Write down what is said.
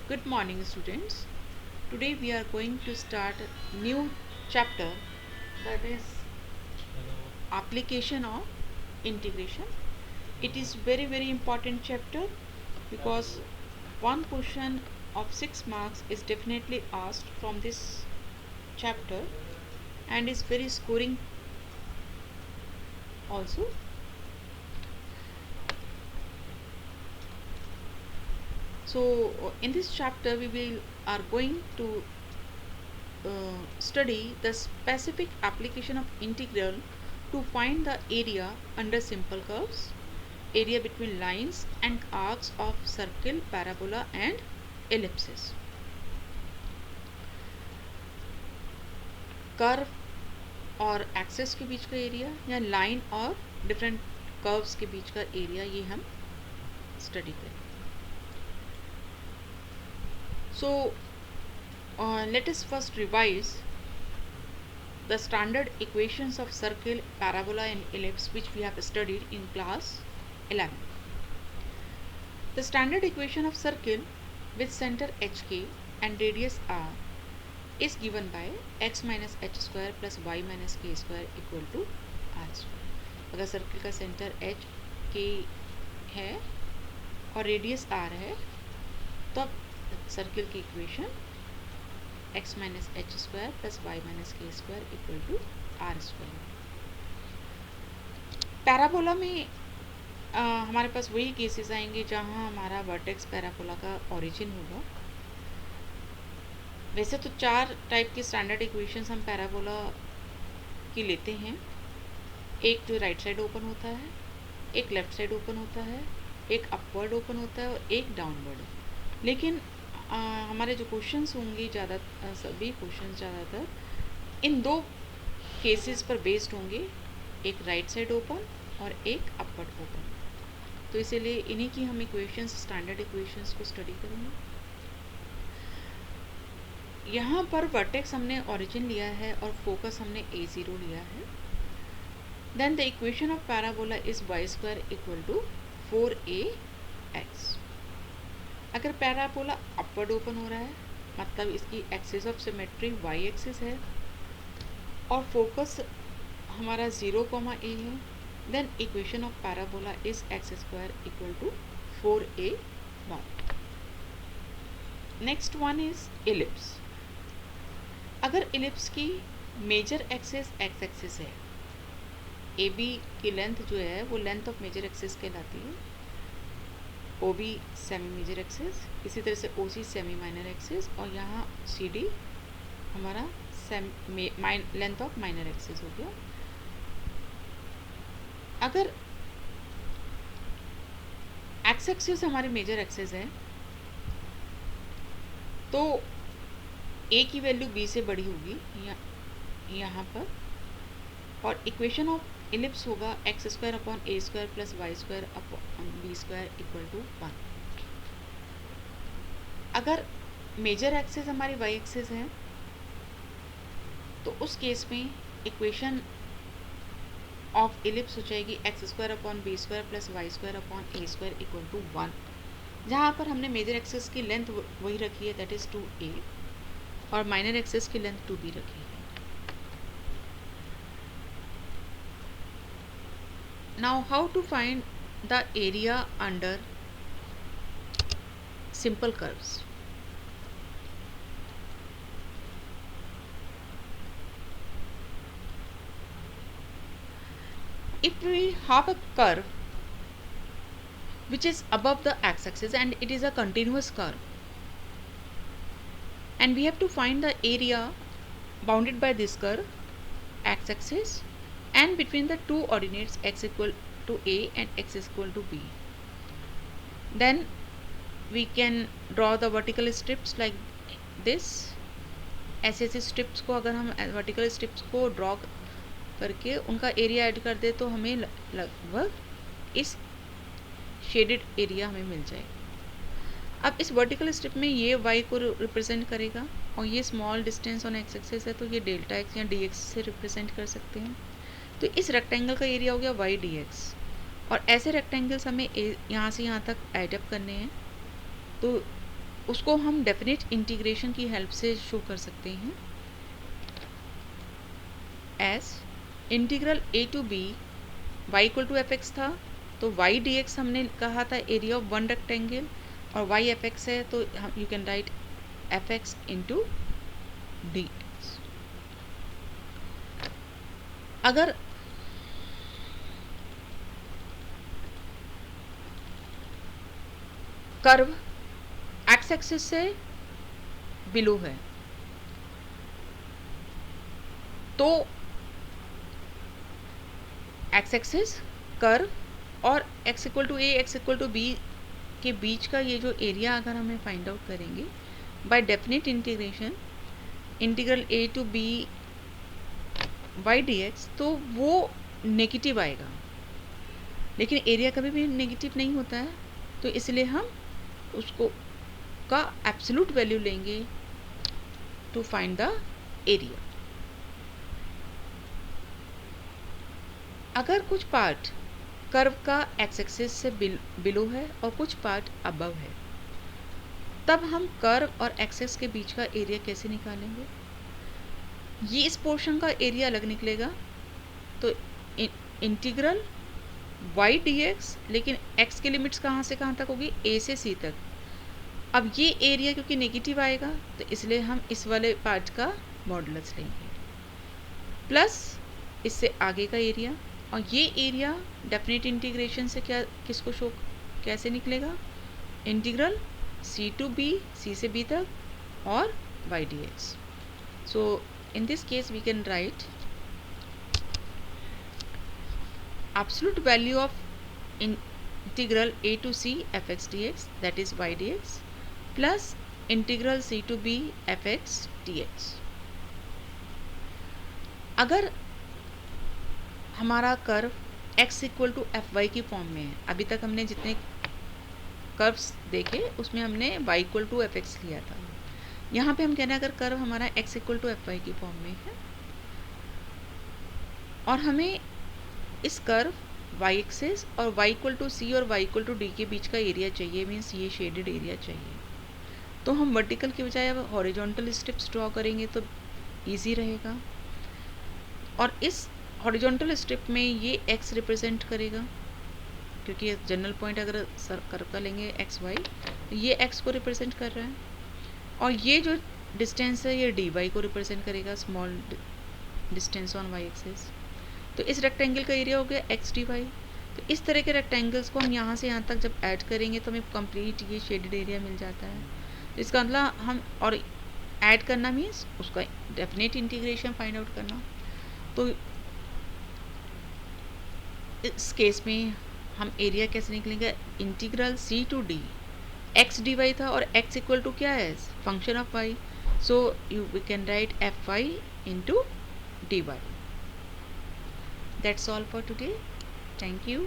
Good morning, students. Today we are going to start a new chapter, that is application of integration. It is very important chapter because one question of 6 marks is definitely asked from this chapter and is very scoring also. So in this chapter we are going to study the specific application of integral to find the area under simple curves, area between lines and arcs of circle, parabola and ellipses. Curve और access के बीच का area या line और different curves के बीच का area, ये हम study करें. So let us first revise the standard equations of circle, parabola and ellipse which we have studied in class 11. The standard equation of circle with center hk and radius r is given by x minus h square plus y minus k square equal to r square. अगर circle का centre h k है और radius r है तो circle की equation x minus H square plus Y minus K square equal to R square. Parabola में हमारे पास वही केसेस आएंगे जहाँ हमारा वर्टेक्स पैराबोला का ओरिजिन होगा. वैसे तो 4 टाइप की स्टैंडर्ड इक्वेशंस हम पैराबोला की लेते हैं. एक तो राइट साइड ओपन होता है, एक लेफ्ट साइड ओपन होता है, एक अपवर्ड ओपन होता है और एक डाउनवर्ड. लेकिन हमारे जो क्वेश्चंस होंगे सभी क्वेश्चंस ज़्यादातर इन 2 केसेस पर बेस्ड होंगे, एक राइट साइड ओपन और एक अपवर्ड ओपन. तो इसीलिए इन्हीं की हम इक्वेशंस, स्टैंडर्ड इक्वेशंस को स्टडी करेंगे. यहाँ पर वर्टेक्स हमने ओरिजिन लिया है और फोकस हमने a0 लिया है. Then the equation of parabola is y square equal to 4ax. अगर पैराबोला अपवर्ड ओपन हो रहा है मतलब इसकी axis of symmetry y axis है और फोकस हमारा 0, a है, then equation of parabola is x square equal to 4a1. Next one is ellipse. अगर इलिप्स की मेजर एक्सिस x एक्सिस है, AB की लेंथ जो है वो लेंथ ऑफ मेजर एक्सिस कहलाती है, OB सेमी मेजर एक्सिस, इसी तरह से OC सेमी माइनर एक्सिस और यहाँ CD हमारा लेंथ ऑफ माइनर एक्सिस हो गया. अगर एक्स एक्सिस हमारी मेजर एक्सिस है तो A की वैल्यू B से बड़ी होगी यहाँ पर, और इक्वेशन ऑफ इलिप्स होगा x square upon a square plus y square upon b square equal to 1. अगर मेजर एक्सिस हमारी वाई एक्सिस है तो उस केस में इक्वेशन ऑफ इलिप्स हो जाएगी x square upon b square plus y square upon a square equal to 1. जहाँ पर हमने मेजर एक्सिस की लेंथ वही रखी है, दैट इज़ 2a, और माइनर एक्सिस की लेंथ 2b रखी है. Now how to find the area under simple curves? If we have a curve which is above the x-axis and it is a continuous curve, and we have to find the area bounded by this curve x-axis and between the two ordinates x equal to a and x is equal to b, then we can draw the vertical strips like this. ऐसे strips को अगर हम vertical strips को draw करके उनका area add कर दे तो हमें लगभग इस शेडेड एरिया हमें मिल जाएगा. अब इस वर्टिकल स्ट्रिप में ये y को रिप्रेजेंट करेगा और ये small distance on x axis है तो ये डेल्टा x या dx से रिप्रेजेंट कर सकते हैं. तो इस रेक्टेंगल का एरिया हो गया y dx, और ऐसे रेक्टेंगल्स हमें यहाँ से यहाँ तक एडअप करने हैं. तो उसको हम डेफिनेट इंटीग्रेशन की हेल्प से शो कर सकते हैं as integral a to b y equal to f x था, तो y डी एक्स हमने कहा था एरिया ऑफ वन रेक्टेंगल, और y एफ एक्स है तो you can write f x into d x. अगर कर्व एक्स एक्सिस से बिलो है तो एक्स एक्सिस कर्व और x equal to a x equal to b के बीच का ये जो एरिया अगर हमें फाइंड आउट करेंगे by definite integration integral a to b y d x, तो वो नेगेटिव आएगा, लेकिन एरिया कभी भी नेगेटिव नहीं होता है, तो इसलिए हम उसको का एब्सोल्यूट वैल्यू लेंगे टू फाइंड द एरिया। अगर कुछ पार्ट कर्व का एक्स एक्सिस से बिलो है और कुछ पार्ट अबव है, तब हम कर्व और एक्सिस के बीच का एरिया कैसे निकालेंगे? ये इस पोर्शन का एरिया अलग निकलेगा, तो इंटीग्रल वाई डी एक्स, लेकिन एक्स की लिमिट्स कहाँ से कहाँ तक होगी? ए से सी तक। अब ये एरिया क्योंकि नेगेटिव आएगा तो इसलिए हम इस वाले पार्ट का मॉडुलस लेंगे प्लस इससे आगे का एरिया, और ये एरिया डेफिनेट इंटीग्रेशन से क्या किसको शो कैसे निकलेगा? Integral c to b, c से बी तक, और y d x. So in this case we can write absolute value of integral a to c fx dx, that is y dx, plus integral c to b fx dx। अगर हमारा curve x equal to f y की form में है, अभी तक हमने जितने curves देखे उसमें हमने y equal to f x लिया था, यहाँ पे हम कह रहे हैं अगर कर्व हमारा x equal to f y की फॉर्म में है और हमें इस कर्व y एक्सिस और y इक्वल टू सी और y इक्वल टू डी के बीच का एरिया चाहिए, मीन्स ये शेडेड एरिया चाहिए, तो हम वर्टिकल के बजाय अब हॉरिजॉन्टल स्ट्रिप्स ड्रॉ करेंगे तो इजी रहेगा। और इस हॉरिजॉन्टल स्ट्रिप में ये x रिप्रेजेंट करेगा, क्योंकि जनरल पॉइंट अगर कर्व का लेंगे एक्स वाई तो ये x को रिप्रेजेंट कर रहा है, और ये जो डिस्टेंस है ये डी वाई को रिप्रेजेंट करेगा, small distance on y axis. तो इस रेक्टेंगल का एरिया हो गया एक्स डी वाई। तो इस तरह के रेक्टेंगल्स को हम यहाँ से यहाँ तक जब ऐड करेंगे तो हमें कंप्लीट ये शेडेड एरिया मिल जाता है। तो इसका मतलब हम और ऐड करना मीन्स उसका डेफिनेट इंटीग्रेशन फाइंड आउट करना। तो इस केस में हम एरिया कैसे निकलेंगे? Integral c to d x d y था और x इक्वल टू क्या है? Function of y, so you we can write f y into d y. That's all for today, thank you.